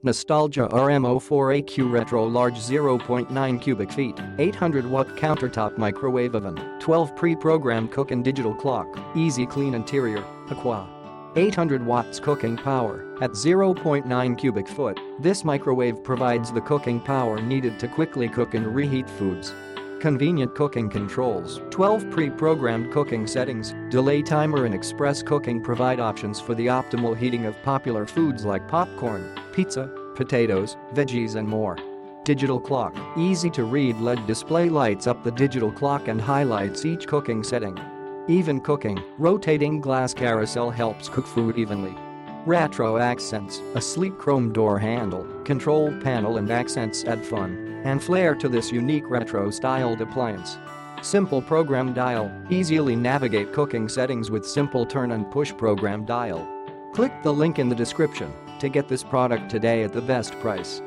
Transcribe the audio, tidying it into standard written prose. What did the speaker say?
Nostalgia RMO4AQ Retro Large 0.9 cubic feet, 800-watt countertop microwave oven, 12 pre-programmed Cookin digital clock, easy clean interior, Aqua. 800 watts cooking power at 0.9 cubic foot. This microwave provides the cooking power needed to quickly cook and reheat foods. Convenient cooking controls, 12 pre-programmed cooking settings, delay timer and express cooking provide options for the optimal heating of popular foods like popcorn, pizza, potatoes, veggies and more. Digital clock, easy to read LED display lights up the digital clock and highlights each cooking setting. Even cooking, rotating glass carousel helps cook food evenly. Retro accents, a sleek chrome door handle, control panel and accents add fun and flair to this unique retro-styled appliance. Simple program dial, easily navigate cooking settings with simple turn and push program dial. Click the link in the description to get this product today at the best price.